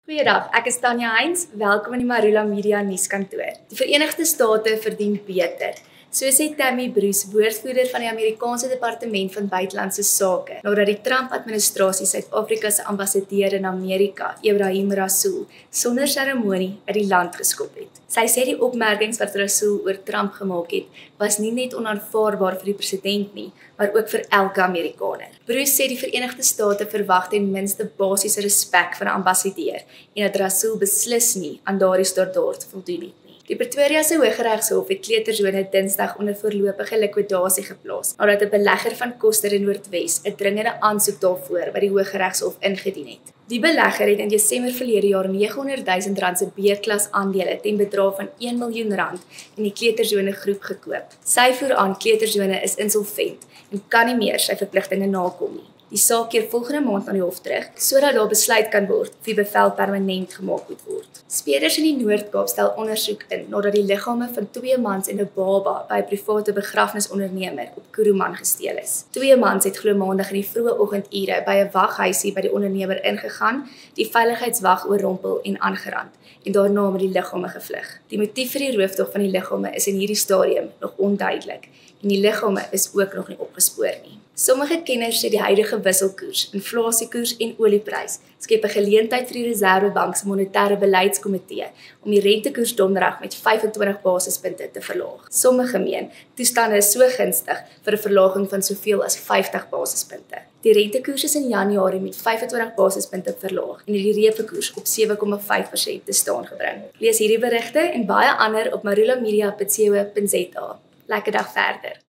Goeiedag, ek is Tanya Heinz. Welkom in die Marula Media nuuskantoor. Die Verenigde State verdien beter. So sê Tammy Bruce, woordvoerder van die Amerikaanse Departement van Buitelandse Sake, nadat die Trump-administrasie Suid-Afrika se ambassadeur in Amerika, Ebrahim Rasool, sonder seremonie uit die land geskop het. Sy sê die opmerkings wat Rasool oor Trump gemaak het, was nie net onaanvaarbaar vir die president nie, maar ook vir elke Amerikaner. Bruce sê die Verenigde State verwag ten minste basiese respek van 'n ambassadeur en dat Rasool beslis nie aan daardie standaard voldoen het. Die Pretoria se Hooggeregshof het kleutersone Dinsdag onder voorlopige likwidasie geplaas, nadat 'n belegger van Koster in Noordwes 'n dringende aansoek daarvoor by die Hooggeregshof ingedien het. Die belegger het in Desember verlede jaar R900 000 se B-klas aandele ten bedrag van R1 miljoen in die kleutersone groep gekoop. Sy voer aan kleutersone is insolvent en kan nie meer sy verpligtinge nakom nie. Die saak keer volgende maand aan die hof terug, sodat daar besluit kan word of die bevel permanent gemaak moet word. Speerders in die Noord-Kaap stel ondersoek in nadat die liggame van 2 mans en 'n baba by 'n private begrafnisondernemer op Kuruman gesteel is. 2 mans het glo maandag in die vroeë oggendure by 'n waghuisie by die ondernemer ingegaan, die veiligheidswag oorrompel en aangerand en daarna met die liggame gevlug. Die motief vir die roofdog van die liggame is in hierdie stadium nog onduidelik en die liggame is ook nog nie opgespoor nie. Sommige kenners sê die huidige wisselkoers, inflasiekoers en olieprys skep 'n geleentheid vir die Reserwebank se monetêre beleidskomitee om die rentekoers donderdag met 25 basispunte te verlaag. Sommige meen toestande is so gunstig vir 'n verlaging van soveel as 50 basispunte. Die rentekoers is in Januarie met 25 basispunte verlaag en die reepekoers op 7,5% te staan gebring. Lees hierdie berigte en baie ander op marulamedia.co.za. Lekker dag verder.